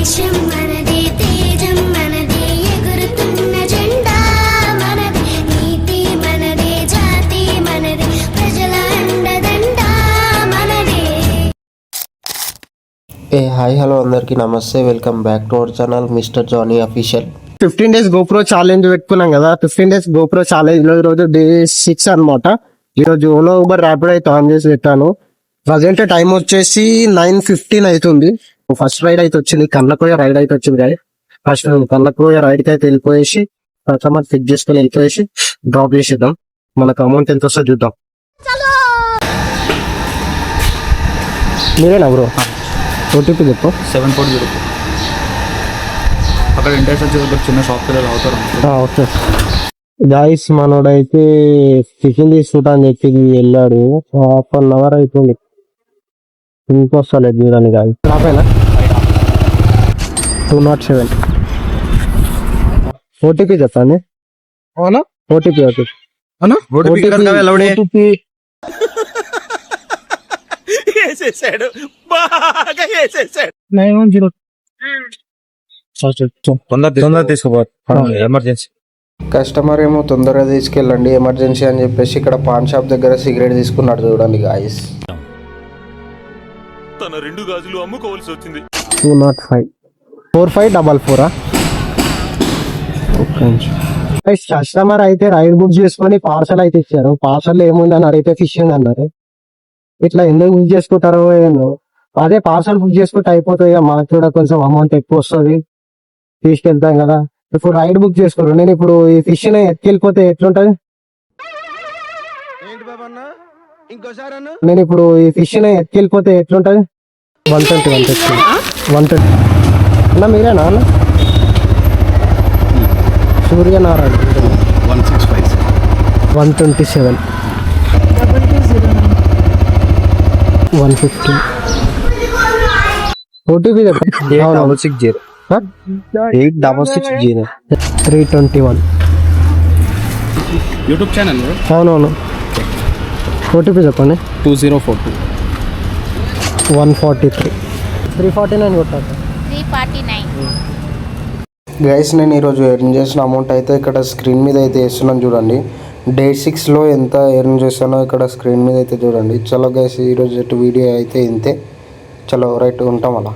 దేశం మనదే తేజం మనదే ఎగురుతున్న జెండా మనదే నీతి మనదే జాతి మనదే ప్రజల అండదండ మనదే. హాయ్ హలో అందరికీ నమస్తే, welcome back to our channel mister Johnny official. 15 days GoPro challenge పెట్టుకున్నాం కదా. 15 days GoPro ఛాలెంజ్ లో ఈరోజు డే 6 అనమాట. ఈరోజు ఓలో ఊబర్ ర్యాపిడో అయితే ఆన్ చేసి పెట్టాను. ప్రజెంట్ టైం వచ్చేసి 9:15 అవుతుంది. ఫస్ట్ రైడ్ అయితే వచ్చింది, కన్నకోయ రైడ్ అయితే వచ్చింది కదా. ఫస్ట్ కన్నకోయ రైడ్ కి అయితే వెళ్ళిపోయేసి కస్టమర్ ఫిక్స్ చేసుకుని వెళ్ళిపోయేసి డ్రాప్ చేసేద్దాం. మనకు అమౌంట్ ఎంత వస్తుందో చూద్దాం. మీరేనా బ్రో? ఓటీపీ చెప్పు. 740 అక్కడ ఇంటర్స్ వచ్చి చిన్న షాప్ పిల్లలు అవుతారు. ఓకే గాయస్, మనోడైతే టిఫిన్ తీసుకుంటా అని చెప్పి వెళ్ళాడు. 1/2 hour అయిపోయింది, ఇంకొస్తలేదు చూడండి గాయస్. రాపేనా 207 ఓటీపీ చెప్పండి. అవునా? ఓటీపీ తొందర తీసుకోపోవాలి, ఎమర్జెన్సీ. కస్టమర్ ఏమో తొందరగా తీసుకెళ్ళండి ఎమర్జెన్సీ అని చెప్పేసి ఇక్కడ పాన్ షాప్ దగ్గర సిగరెట్ తీసుకున్నాడు చూడండి గాయస్. తన 2 గాజులు అమ్ముకోవాల్సి వచ్చింది. 205 4544. కస్టమర్ అయితే రైడ్ బుక్ చేసుకొని పార్సల్ అయితే ఇచ్చారు. పార్సల్ ఏముందని అడిగితే ఫిష్ అన్నారు. ఇట్లా ఎందుకు బుక్ చేసుకుంటారో ఏమో. అదే పార్సల్ బుక్ చేసుకుంటే అయిపోతుంది, మాకు కూడా కొంచెం అమౌంట్ ఎక్కువ వస్తుంది, తీసుకెళ్తాం కదా. ఇప్పుడు రైడ్ బుక్ చేసుకోరు. నేను ఇప్పుడు ఈ ఫిష్ ని ఎత్తుకెళ్ళిపోతే ఎట్లుంటది? నేను ఇప్పుడు ఈ ఫిష్ ని ఎత్తుకెళ్ళిపోతే ఎట్లుంటది? 120 అన్న మీరేనా అన్న? Suryanarayana 127 150 OTP 866 321 YouTube channel. అవునవును. ఓటీపీ చెప్పండి. 2042 143 349 కొట్టాలి. 349. గైస్, నేను ఈరోజు ఎర్న్ చేసిన అమౌంట్ అయితే ఇక్కడ స్క్రీన్ మీద అయితే వేస్తున్నాను చూడండి. డే 6లో ఎంత ఎర్న్ చేస్తానో ఇక్కడ స్క్రీన్ మీద అయితే చూడండి. చలో గైస్, ఈరోజు వీడియో అయితే ఇంతే. చలో రైట్, ఉంటాం అలా.